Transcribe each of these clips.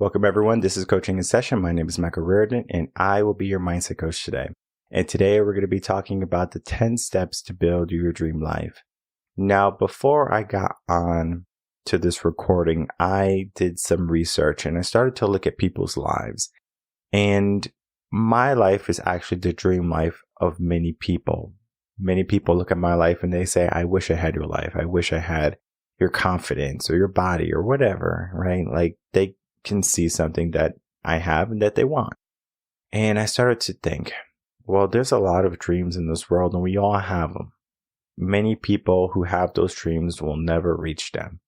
Welcome everyone. This is Coaching in Session. My name is Michael Rearden and I will be your mindset coach today. And today we're going to be talking about the 10 steps to build your dream life. Now, before I got on to this recording, I did some research and I started to look at people's lives. And my life is actually the dream life of many people. Many people look at my life and they say, I wish I had your life. I wish I had your confidence or your body or whatever, right? Like they can see something that I have and that they want. And I started to think, well, there's a lot of dreams in this world and we all have them. Many people who have those dreams will never reach them.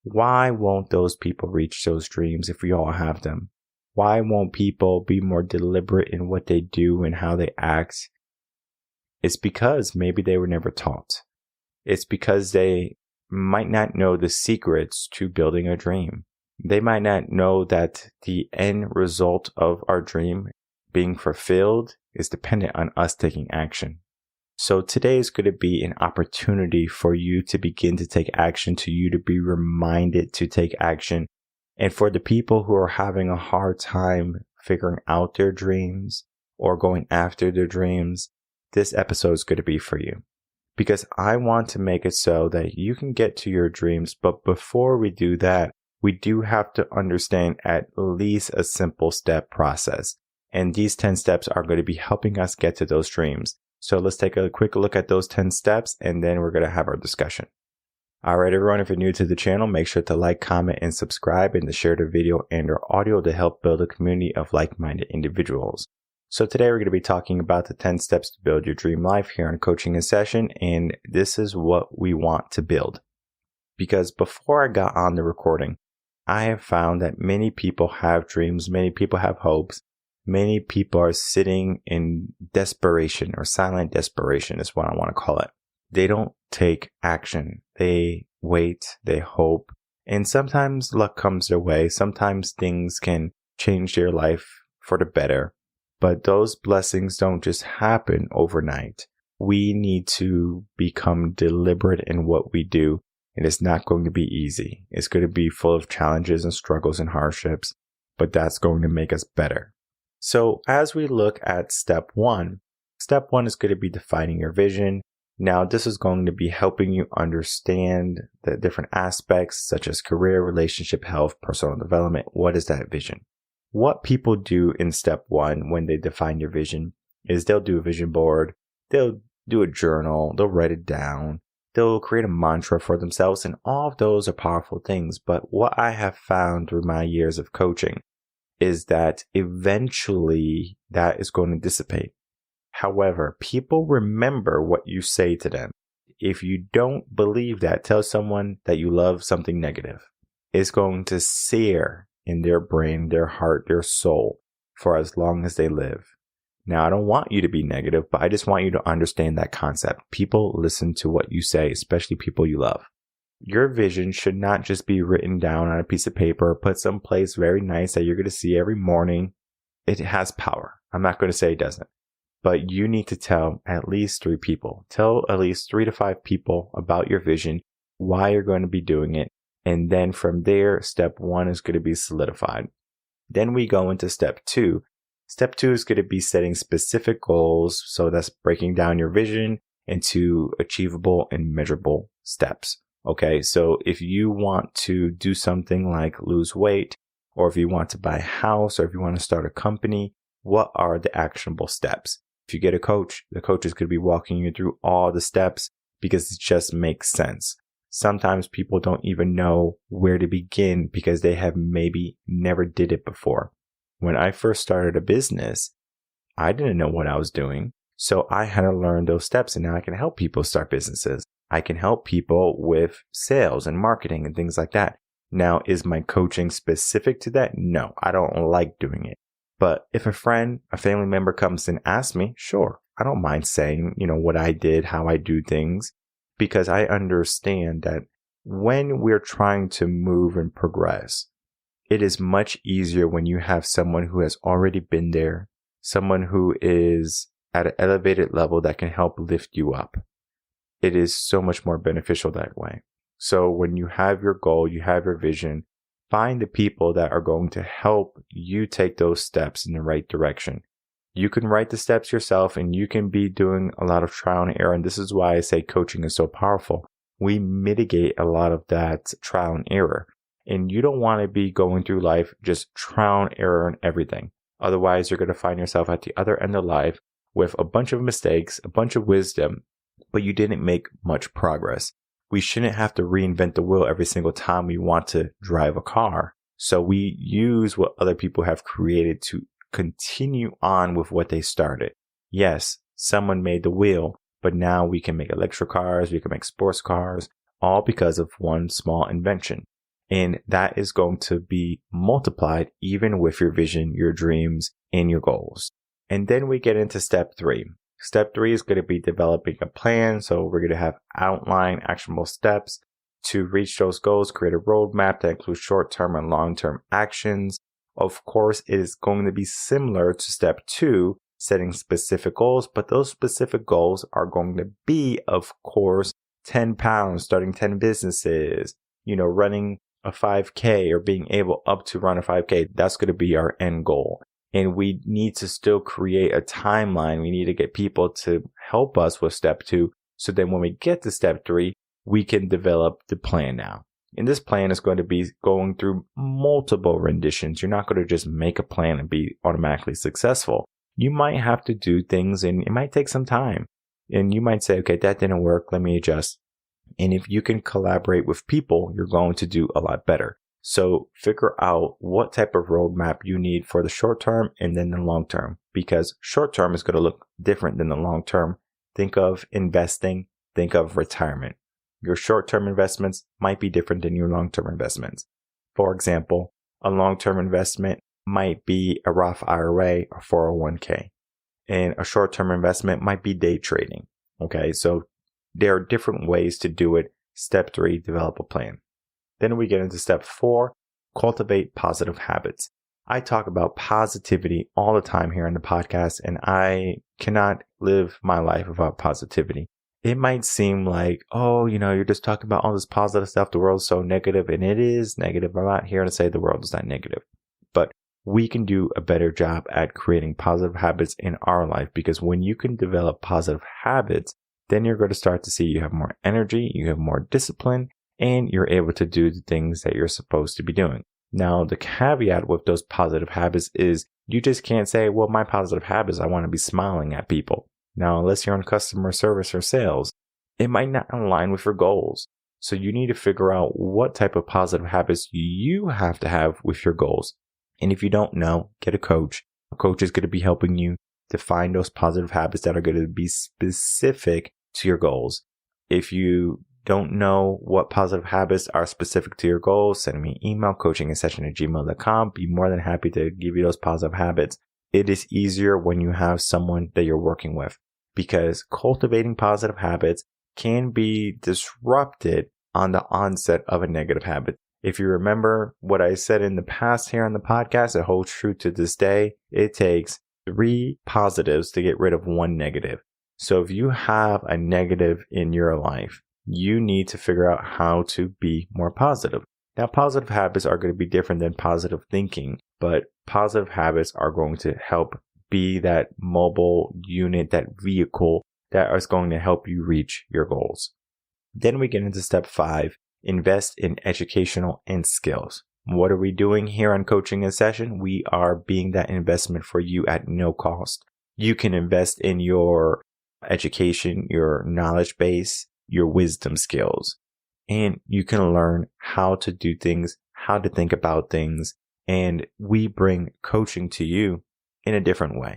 Why won't those people reach those dreams if we all have them? Why won't people be more deliberate in what they do and how they act? It's because maybe they were never taught. It's because they might not know the secrets to building a dream. They might not know that the end result of our dream being fulfilled is dependent on us taking action. So today is going to be an opportunity for you to begin to take action, to you to be reminded to take action. And for the people who are having a hard time figuring out their dreams or going after their dreams, this episode is going to be for you. Because I want to make it so that you can get to your dreams. But before we do that, we do have to understand at least a simple step process. And these 10 steps are going to be helping us get to those dreams. So let's take a quick look at those 10 steps and then we're going to have our discussion. All right, everyone, if you're new to the channel, make sure to like, comment, and subscribe and to share the video and or audio to help build a community of like-minded individuals. So today we're going to be talking about the 10 steps to build your dream life here on Coaching in Session. And this is what we want to build. Because before I got on the recording, I have found that many people have dreams, many people have hopes, many people are sitting in desperation or silent desperation is what I want to call it. They don't take action. They wait, they hope, and sometimes luck comes their way. Sometimes things can change their life for the better, but those blessings don't just happen overnight. We need to become deliberate in what we do. And it's not going to be easy. It's going to be full of challenges and struggles and hardships, but that's going to make us better. So as we look at step one is going to be defining your vision. Now, this is going to be helping you understand the different aspects such as career, relationship, health, personal development. What is that vision? What people do in step one when they define your vision is they'll do a vision board. They'll do a journal. They'll write it down. They'll create a mantra for themselves, and all of those are powerful things. But what I have found through my years of coaching is that eventually that is going to dissipate. However, people remember what you say to them. If you don't believe that, tell someone that you love something negative. It's going to sear in their brain, their heart, their soul for as long as they live. Now, I don't want you to be negative, but I just want you to understand that concept. People listen to what you say, especially people you love. Your vision should not just be written down on a piece of paper, put someplace very nice that you're going to see every morning. It has power. I'm not going to say it doesn't, but you need to tell at least 3 people. Tell at least 3 to 5 people about your vision, why you're going to be doing it. And then from there, step 1 is going to be solidified. Then we go into step 2. Step 2 is going to be setting specific goals. So that's breaking down your vision into achievable and measurable steps. Okay, so if you want to do something like lose weight, or if you want to buy a house, or if you want to start a company, what are the actionable steps? If you get a coach, the coach is going to be walking you through all the steps because it just makes sense. Sometimes people don't even know where to begin because they have maybe never did it before. When I first started a business, I didn't know what I was doing. So I had to learn those steps, and now I can help people start businesses. I can help people with sales and marketing and things like that. Now, is my coaching specific to that? No, I don't like doing it. But if a friend, a family member comes and asks me, sure, I don't mind saying, what I did, how I do things, because I understand that when we're trying to move and progress, it is much easier when you have someone who has already been there, someone who is at an elevated level that can help lift you up. It is so much more beneficial that way. So when you have your goal, you have your vision, find the people that are going to help you take those steps in the right direction. You can write the steps yourself, and you can be doing a lot of trial and error. And this is why I say coaching is so powerful. We mitigate a lot of that trial and error. And you don't want to be going through life just trial and error and everything. Otherwise, you're going to find yourself at the other end of life with a bunch of mistakes, a bunch of wisdom, but you didn't make much progress. We shouldn't have to reinvent the wheel every single time we want to drive a car. So we use what other people have created to continue on with what they started. Yes, someone made the wheel, but now we can make electric cars, we can make sports cars, all because of one small invention. And that is going to be multiplied even with your vision, your dreams, and your goals. And then we get into step 3. Step 3 is going to be developing a plan. So we're going to have outline actionable steps to reach those goals, create a roadmap that includes short-term and long-term actions. Of course, it is going to be similar to step 2, setting specific goals, but those specific goals are going to be, of course, 10 pounds, starting 10 businesses, running a 5K or being able up to run a 5K. That's going to be our end goal. And we need to still create a timeline. We need to get people to help us with step 2. So then when we get to step 3, we can develop the plan now. And this plan is going to be going through multiple renditions. You're not going to just make a plan and be automatically successful. You might have to do things, and it might take some time. And you might say, okay, that didn't work. Let me adjust. And if you can collaborate with people, you're going to do a lot better. So figure out what type of roadmap you need for the short term and then the long term, because short term is going to look different than the long term. Think of investing. Think of retirement. Your short-term investments might be different than your long-term investments. For example, a long-term investment might be a Roth IRA or 401k. And a short-term investment might be day trading. Okay, so there are different ways to do it. Step 3, develop a plan. Then we get into step 4, cultivate positive habits. I talk about positivity all the time here on the podcast, and I cannot live my life without positivity. It might seem like, you're just talking about all this positive stuff. The world's so negative, and it is negative. I'm not here to say the world is not negative, but we can do a better job at creating positive habits in our life, because when you can develop positive habits, then you're going to start to see you have more energy, you have more discipline, and you're able to do the things that you're supposed to be doing. Now, the caveat with those positive habits is you just can't say, well, my positive habits, I want to be smiling at people. Now, unless you're in customer service or sales, it might not align with your goals. So you need to figure out what type of positive habits you have to have with your goals. And if you don't know, get a coach. A coach is going to be helping you to find those positive habits that are going to be specific to your goals. If you don't know what positive habits are specific to your goals, send me an email, coachinginsession@gmail.com. Be more than happy to give you those positive habits. It is easier when you have someone that you're working with, because cultivating positive habits can be disrupted on the onset of a negative habit. If you remember what I said in the past here on the podcast, it holds true to this day. It takes 3 positives to get rid of 1 negative. So if you have a negative in your life, you need to figure out how to be more positive. Now, positive habits are going to be different than positive thinking, but positive habits are going to help be that mobile unit, that vehicle that is going to help you reach your goals. Then we get into step 5, invest in educational and skills. What are we doing here on Coaching in Session? We are being that investment for you at no cost. You can invest in your education, your knowledge base, your wisdom skills, and you can learn how to do things, how to think about things. And we bring coaching to you in a different way,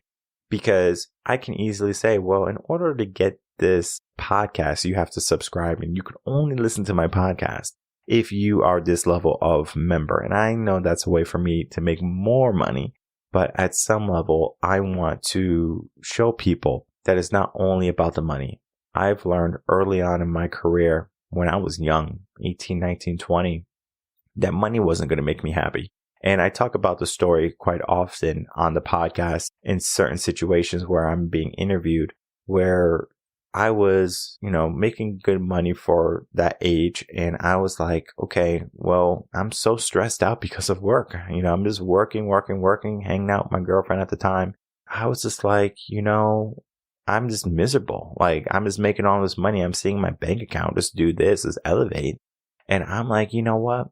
because I can easily say, well, in order to get this podcast, you have to subscribe, and you can only listen to my podcast if you are this level of member. And I know that's a way for me to make more money, but at some level, I want to show people that it's not only about the money. I've learned early on in my career, when I was young, 18, 19, 20, that money wasn't going to make me happy. And I talk about the story quite often on the podcast in certain situations where I'm being interviewed, where I was, making good money for that age. And I was like, okay, well, I'm so stressed out because of work. I'm just working, hanging out with my girlfriend at the time. I was just like, I'm just miserable. Like, I'm just making all this money. I'm seeing my bank account just do this, just elevate. And I'm like, you know what?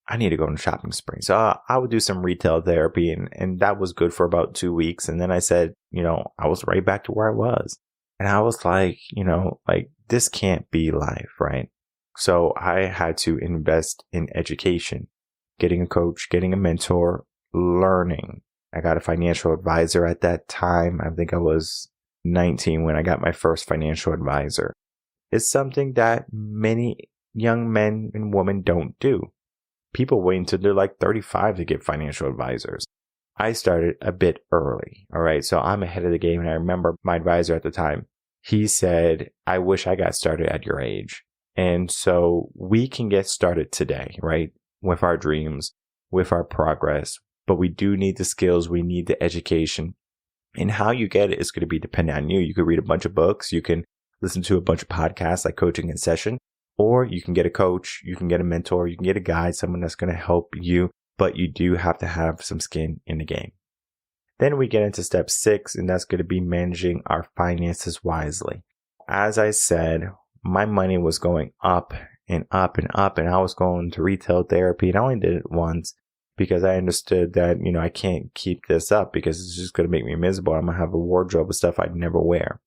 I need to go on a shopping spree. So I would do some retail therapy, and that was good for about 2 weeks. And then I said, I was right back to where I was. And I was like, this can't be life, right? So I had to invest in education, getting a coach, getting a mentor, learning. I got a financial advisor at that time. I think I was 19 when I got my first financial advisor. It's something that many young men and women don't do. People wait until they're like 35 to get financial advisors. I started a bit early. All right. So I'm ahead of the game. And I remember my advisor at the time, he said, I wish I got started at your age. And so we can get started today, right? With our dreams, with our progress, but we do need the skills. We need the education, and how you get it is going to be dependent on you. You could read a bunch of books. You can listen to a bunch of podcasts like Coaching in Session, or you can get a coach. You can get a mentor. You can get a guide, someone that's going to help you, but you do have to have some skin in the game. Then we get into step 6, and that's going to be managing our finances wisely. As I said, my money was going up and up and up, and I was going to retail therapy, and I only did it once because I understood that, I can't keep this up because it's just going to make me miserable. I'm going to have a wardrobe of stuff I'd never wear.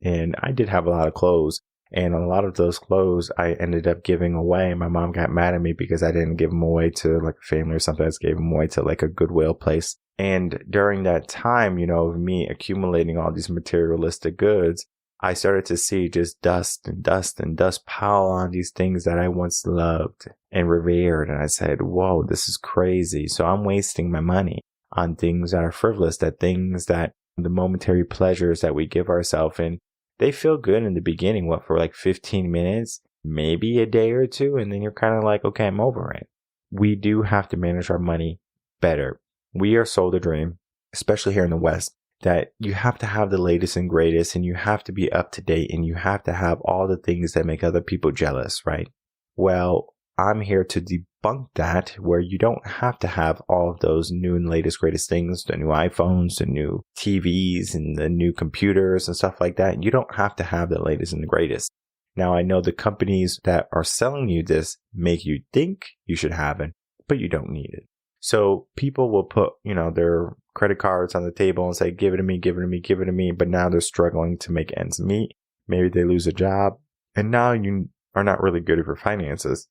And I did have a lot of clothes, and a lot of those clothes I ended up giving away. My mom got mad at me because I didn't give them away to like a family or something. I just gave them away to like a Goodwill place. And during that time, of me accumulating all these materialistic goods, I started to see just dust and dust and dust pile on these things that I once loved and revered. And I said, whoa, this is crazy. So I'm wasting my money on things that are frivolous, that things that the momentary pleasures that we give ourselves. And they feel good in the beginning, for like 15 minutes, maybe a day or two. And then you're kind of like, okay, I'm over it. We do have to manage our money better. We are sold a dream, especially here in the West, that you have to have the latest and greatest, and you have to be up to date, and you have to have all the things that make other people jealous, right? Well, I'm here to debunk that, where you don't have to have all of those new and latest greatest things, the new iPhones, the new TVs, and the new computers and stuff like that. You don't have to have the latest and the greatest. Now, I know the companies that are selling you this make you think you should have it, but you don't need it. So people will put, their credit cards on the table and say, give it to me, give it to me, give it to me. But now they're struggling to make ends meet. Maybe they lose a job. And now you are not really good at your finances.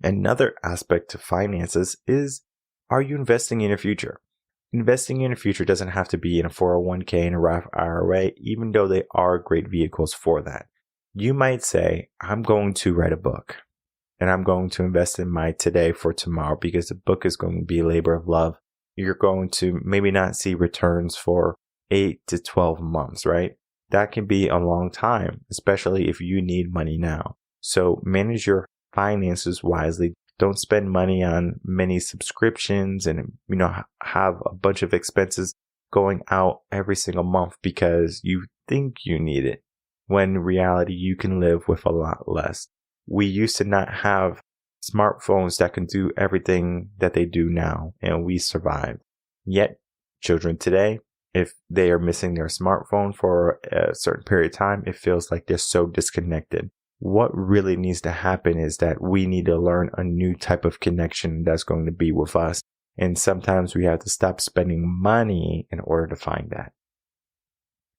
Another aspect to finances is, are you investing in your future? Investing in your future doesn't have to be in a 401k and a Roth IRA, even though they are great vehicles for that. You might say, I'm going to write a book. And I'm going to invest in my today for tomorrow because the book is going to be a labor of love. You're going to maybe not see returns for 8 to 12 months, right? That can be a long time, especially if you need money now. So manage your finances wisely. Don't spend money on many subscriptions and, have a bunch of expenses going out every single month because you think you need it, when in reality you can live with a lot less. We used to not have smartphones that can do everything that they do now, and we survived. Yet, children today, if they are missing their smartphone for a certain period of time, it feels like they're so disconnected. What really needs to happen is that we need to learn a new type of connection that's going to be with us. And sometimes we have to stop spending money in order to find that.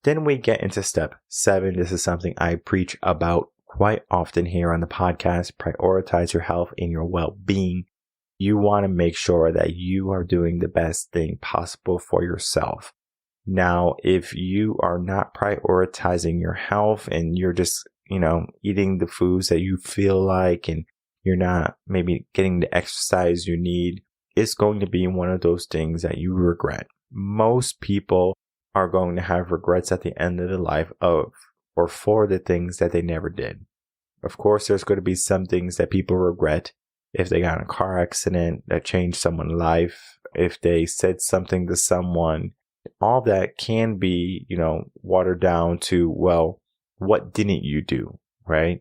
Then we get into step 7. This is something I preach about quite often here on the podcast. Prioritize your health and your well-being. You want to make sure that you are doing the best thing possible for yourself. Now, if you are not prioritizing your health and you're just, eating the foods that you feel like, and you're not maybe getting the exercise you need, it's going to be one of those things that you regret. Most people are going to have regrets at the end of their life of or for the things that they never did. Of course, there's going to be some things that people regret. If they got in a car accident that changed someone's life, if they said something to someone, all that can be, watered down to, well, what didn't you do, right?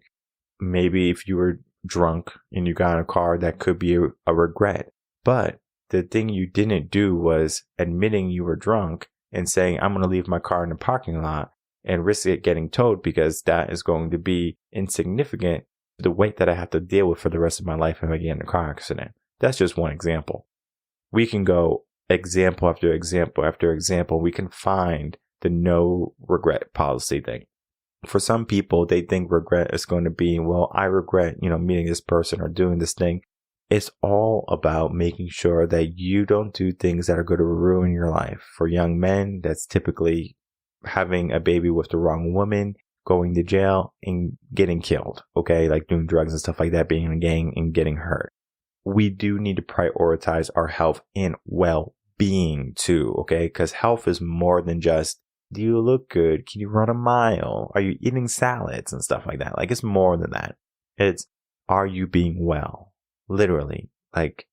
Maybe if you were drunk and you got in a car, that could be a regret. But the thing you didn't do was admitting you were drunk and saying, I'm going to leave my car in the parking lot and risk it getting towed because that is going to be insignificant to the weight that I have to deal with for the rest of my life if I get in a car accident. That's just one example. We can go example after example after example. We can find the no regret policy thing. For some people, they think regret is going to be, well, I regret, meeting this person or doing this thing. It's all about making sure that you don't do things that are going to ruin your life. For young men, that's typically having a baby with the wrong woman, going to jail, and getting killed, okay? Like doing drugs and stuff like that, being in a gang and getting hurt. We do need to prioritize our health and well-being too, okay? Because health is more than just, do you look good? Can you run a mile? Are you eating salads and stuff like that? Like, it's more than that. It's, are you being well? Literally, like,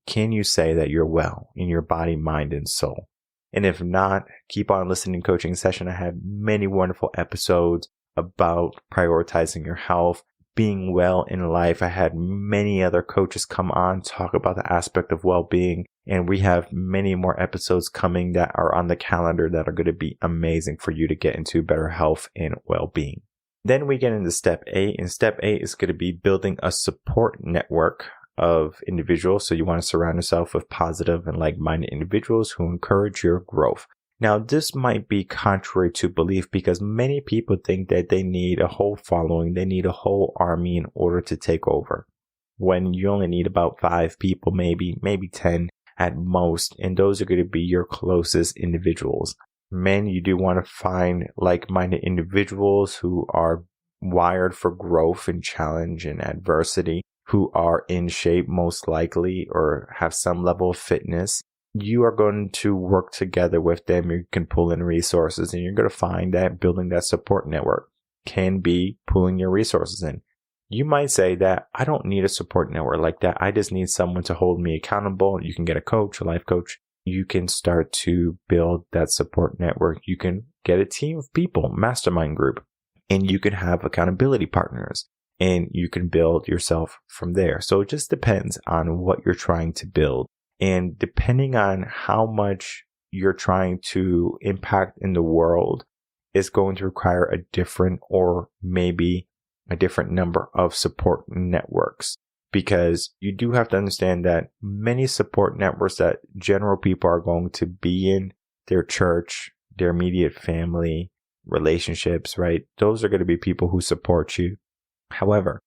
can you say that you're well in your body, mind, and soul? And if not, keep on listening to Coaching Session. I have many wonderful episodes about prioritizing your health, being well in life. I had many other coaches come on, talk about the aspect of well-being. And we have many more episodes coming that are on the calendar that are going to be amazing for you to get into better health and well-being. Then we get into step 8, and step 8 is going to be building a support network of individuals. So you want to surround yourself with positive and like-minded individuals who encourage your growth. Now, this might be contrary to belief because many people think that they need a whole following, they need a whole army in order to take over, when you only need about 5 people, maybe 10 at most, and those are going to be your closest individuals. Men, you do want to find like-minded individuals who are wired for growth and challenge and adversity, who are in shape most likely or have some level of fitness. You are going to work together with them. You can pull in resources, and you're going to find that building that support network can be pulling your resources in. You might say that I don't need a support network like that. I just need someone to hold me accountable. You can get a coach, a life coach. You can start to build that support network. You can get a team of people, mastermind group, and you can have accountability partners, and you can build yourself from there. So it just depends on what you're trying to build. And depending on how much you're trying to impact in the world, is going to require a different or maybe a different number of support networks, because you do have to understand that many support networks that general people are going to be in, their church, their immediate family, relationships, right? Those are going to be people who support you. However,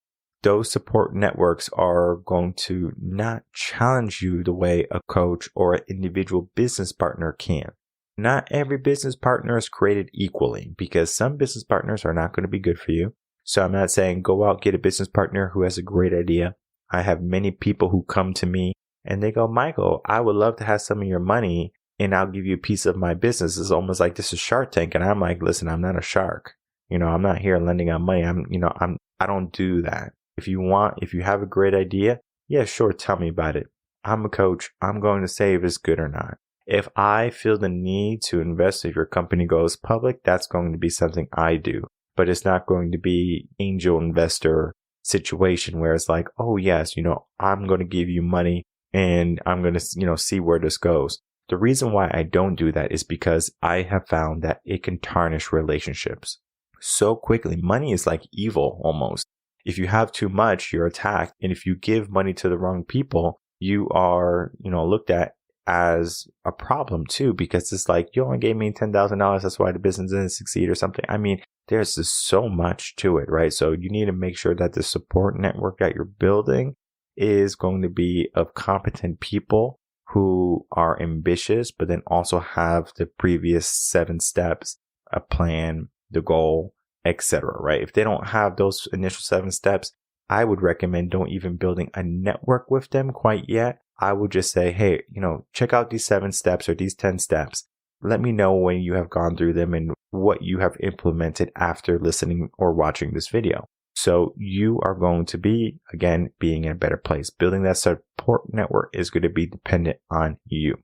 those support networks are going to not challenge you the way a coach or an individual business partner can. Not every business partner is created equally, because some business partners are not going to be good for you. So I'm not saying go out, get a business partner who has a great idea. I have many people who come to me and they go, Michael, I would love to have some of your money and I'll give you a piece of my business. It's almost like this is Shark Tank. And I'm like, listen, I'm not a shark. I'm not here lending out money. I don't do that. If you have a great idea, yeah, sure. Tell me about it. I'm a coach. I'm going to say if it's good or not. If I feel the need to invest, if your company goes public, that's going to be something I do. But it's not going to be angel investor situation where it's like, oh yes, I'm going to give you money and I'm going to, see where this goes. The reason why I don't do that is because I have found that it can tarnish relationships so quickly. Money is like evil almost. If you have too much, you're attacked. And if you give money to the wrong people, you are, looked at as a problem too, because it's like, you only gave me $10,000. That's why the business didn't succeed or something. I mean, there's just so much to it, right? So you need to make sure that the support network that you're building is going to be of competent people who are ambitious, but then also have the previous 7 steps, a plan, the goal, etc., right? If they don't have those initial 7 steps, I would recommend don't even building a network with them quite yet. I would just say, hey, check out these 7 steps or these 10 steps. Let me know when you have gone through them and what you have implemented after listening or watching this video. So you are going to be, again, being in a better place. Building that support network is going to be dependent on you.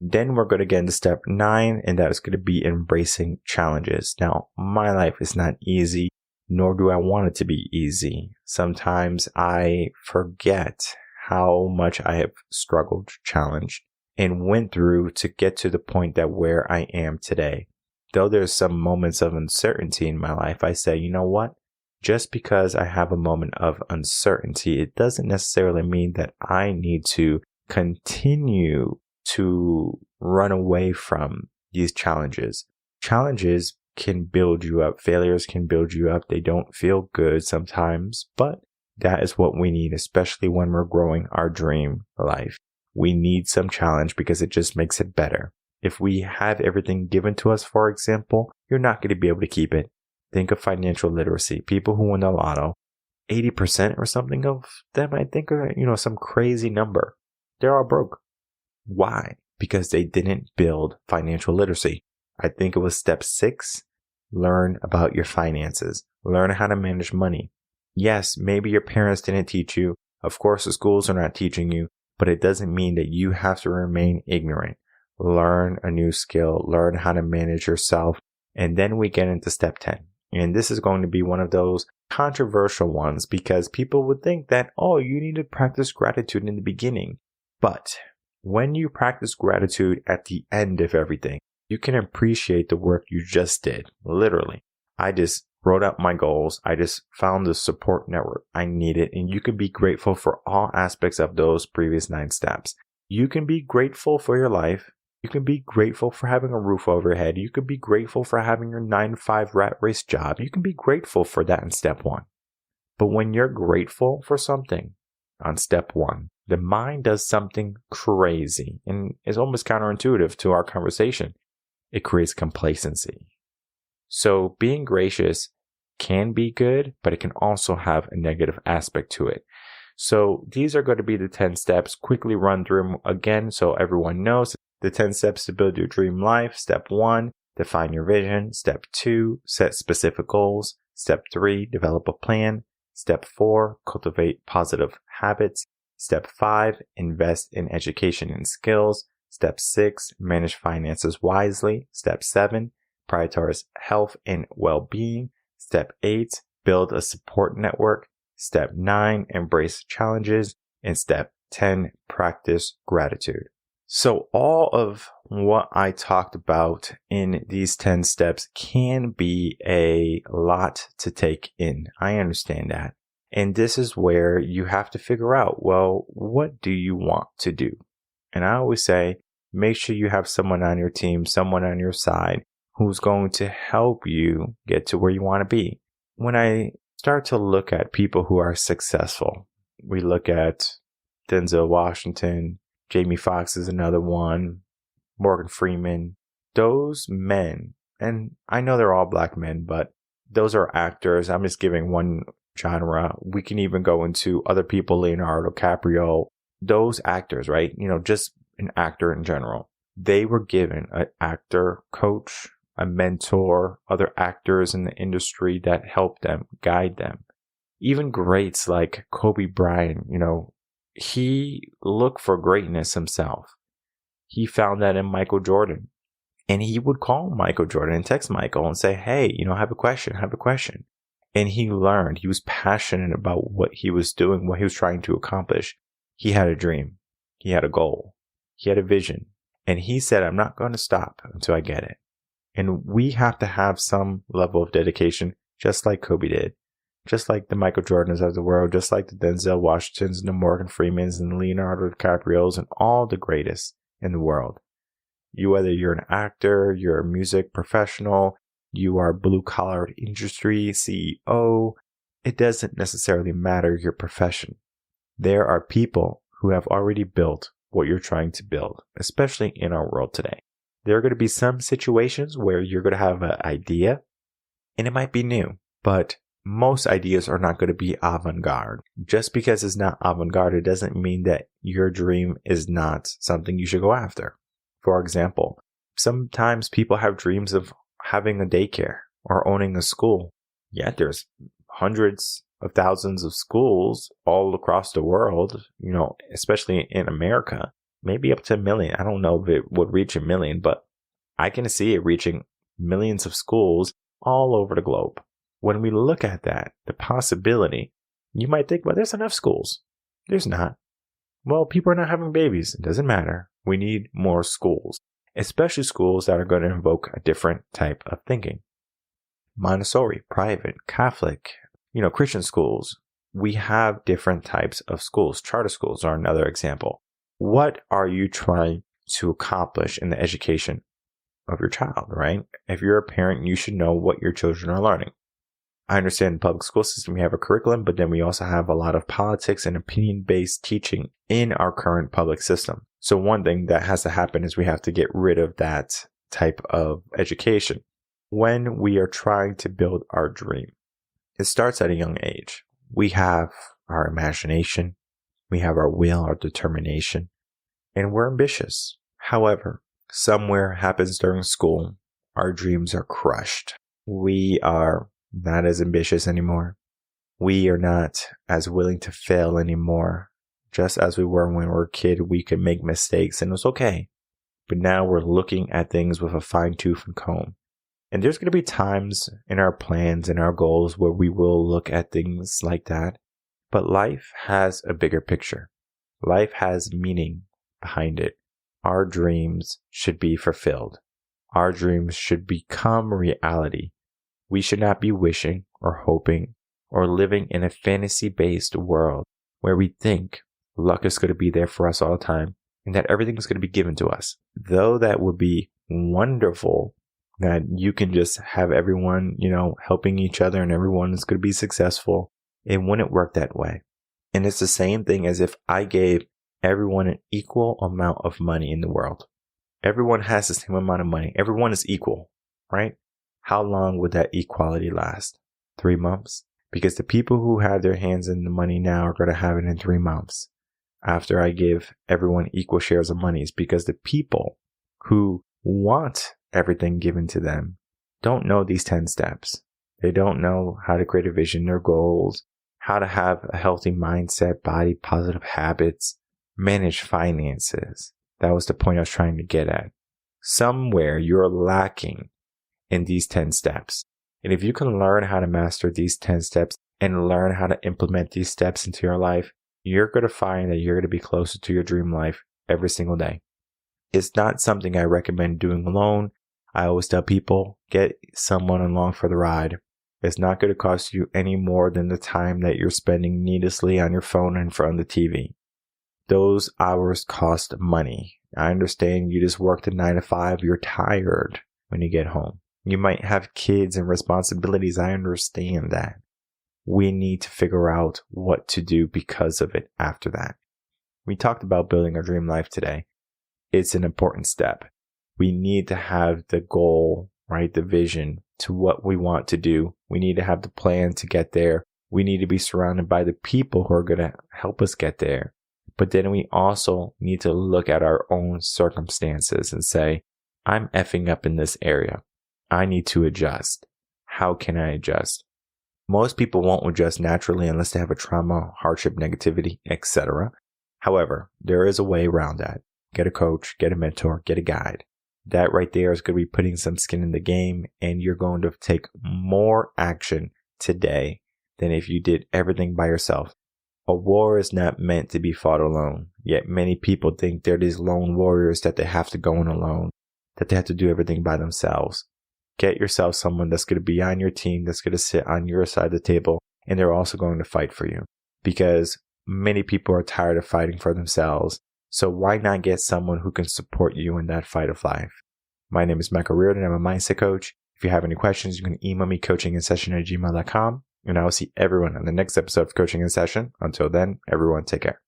Then we're going to get into step 9, and that is going to be embracing challenges. Now, my life is not easy, nor do I want it to be easy. Sometimes I forget how much I have struggled, challenged, and went through to get to the point that where I am today. Though there's some moments of uncertainty in my life, I say, you know what? Just because I have a moment of uncertainty, it doesn't necessarily mean that I need to continue to run away from these challenges. Challenges can build you up. Failures can build you up. They don't feel good sometimes, but that is what we need, especially when we're growing our dream life. We need some challenge because it just makes it better. If we have everything given to us, for example, you're not going to be able to keep it. Think of financial literacy. People who win the lotto, 80% or something of them, I think, are, some crazy number. They're all broke. Why? Because they didn't build financial literacy. I think it was step 6. Learn about your finances. Learn how to manage money. Yes, maybe your parents didn't teach you. Of course, the schools are not teaching you, but it doesn't mean that you have to remain ignorant. Learn a new skill. Learn how to manage yourself. And then we get into step 10. And this is going to be one of those controversial ones because people would think that, you need to practice gratitude in the beginning. But when you practice gratitude at the end of everything, you can appreciate the work you just did. Literally. I just wrote out my goals. I just found the support network I needed. And you can be grateful for all aspects of those previous 9 steps. You can be grateful for your life. You can be grateful for having a roof over your head. You can be grateful for having your 9-to-5 rat race job. You can be grateful for that in step 1. But when you're grateful for something on step 1, the mind does something crazy and is almost counterintuitive to our conversation. It creates complacency. So being gracious can be good, but it can also have a negative aspect to it. So these are going to be the 10 steps. Quickly run through them again so everyone knows. The 10 steps to build your dream life. Step 1, define your vision. Step 2, set specific goals. Step 3, develop a plan. Step 4, cultivate positive habits. Step 5, invest in education and skills. Step 6, manage finances wisely. Step 7, prioritize health and well-being. Step 8, build a support network. Step 9, embrace challenges. And step 10, practice gratitude. So all of what I talked about in these 10 steps can be a lot to take in. I understand that. And this is where you have to figure out, what do you want to do? And I always say, make sure you have someone on your team, someone on your side who's going to help you get to where you want to be. When I start to look at people who are successful, we look at Denzel Washington, Jamie Foxx is another one, Morgan Freeman. Those men, and I know they're all black men, but those are actors. I'm just giving one genre. We can even go into other people, Leonardo DiCaprio. Those actors, right? Just an actor in general. They were given an actor coach, a mentor, other actors in the industry that helped them, guide them. Even greats like Kobe Bryant, he looked for greatness himself. He found that in Michael Jordan. And he would call Michael Jordan and text Michael and say, hey, I have a question. And he learned. He was passionate about what he was doing, what he was trying to accomplish. He had a dream. He had a goal. He had a vision. And he said, I'm not going to stop until I get it. And we have to have some level of dedication, just like Kobe did. Just like the Michael Jordans of the world, just like the Denzel Washingtons and the Morgan Freemans and the Leonardo DiCaprios and all the greatest in the world. Whether you're an actor, you're a music professional, you are blue-collar industry CEO, it doesn't necessarily matter your profession. There are people who have already built what you're trying to build, especially in our world today. There are going to be some situations where you're going to have an idea and it might be new, but most ideas are not going to be avant-garde. Just because it's not avant-garde, it doesn't mean that your dream is not something you should go after. For example, sometimes people have dreams of having a daycare or owning a school. Yeah, there's hundreds of thousands of schools all across the world, especially in America. maybe up to 1 million. I don't know if it would reach 1 million, but I can see it reaching millions of schools all over the globe. When we look at that, the possibility, you might think, well, there's enough schools. There's not. Well, people are not having babies. It doesn't matter. We need more schools, especially schools that are going to invoke a different type of thinking. Montessori, private, Catholic, Christian schools. We have different types of schools. Charter schools are another example. What are you trying to accomplish in the education of your child, right? If you're a parent, you should know what your children are learning. I understand in the public school system, we have a curriculum, but then we also have a lot of politics and opinion-based teaching in our current public system. So one thing that has to happen is we have to get rid of that type of education. When we are trying to build our dream, it starts at a young age. We have our imagination, we have our will, our determination, and we're ambitious. However, somewhere happens during school, our dreams are crushed. We are not as ambitious anymore. We are not as willing to fail anymore. Just as we were when we were a kid, we could make mistakes and it was okay. But now we're looking at things with a fine tooth and comb. And there's going to be times in our plans and our goals where we will look at things like that. But life has a bigger picture. Life has meaning behind it. Our dreams should be fulfilled. Our dreams should become reality. We should not be wishing or hoping or living in a fantasy-based world where we think luck is going to be there for us all the time and that everything is going to be given to us. Though that would be wonderful, that you can just have everyone, helping each other and everyone is going to be successful, it wouldn't work that way. And it's the same thing as if I gave everyone an equal amount of money in the world. Everyone has the same amount of money. Everyone is equal, right? How long would that equality last? 3 months? Because the people who have their hands in the money now are going to have it in 3 months after I give everyone equal shares of monies, because the people who want everything given to them don't know these 10 steps. They don't know how to create a vision, their goals, how to have a healthy mindset, body, positive habits, manage finances. That was the point I was trying to get at. Somewhere you're lacking in these 10 steps. And if you can learn how to master these 10 steps and learn how to implement these steps into your life, you're going to find that you're going to be closer to your dream life every single day. It's not something I recommend doing alone. I always tell people, get someone along for the ride. It's not going to cost you any more than the time that you're spending needlessly on your phone in front of the TV. Those hours cost money. I understand you just worked a 9 to 5. You're tired when you get home. You might have kids and responsibilities. I understand that. We need to figure out what to do because of it after that. We talked about building our dream life today. It's an important step. We need to have the goal, right? The vision to what we want to do. We need to have the plan to get there. We need to be surrounded by the people who are going to help us get there. But then we also need to look at our own circumstances and say, I'm effing up in this area. I need to adjust. How can I adjust? Most people won't adjust naturally unless they have a trauma, hardship, negativity, etc. However, there is a way around that. Get a coach, get a mentor, get a guide. That right there is going to be putting some skin in the game, and you're going to take more action today than if you did everything by yourself. A war is not meant to be fought alone, yet many people think they're these lone warriors that they have to go in alone, that they have to do everything by themselves. Get yourself someone that's going to be on your team, that's going to sit on your side of the table, and they're also going to fight for you. Because many people are tired of fighting for themselves, so why not get someone who can support you in that fight of life? My name is Michael Rearden. I'm a mindset coach. If you have any questions, you can email me coachinginsession@gmail.com, and I will see everyone on the next episode of Coaching in Session. Until then, everyone take care.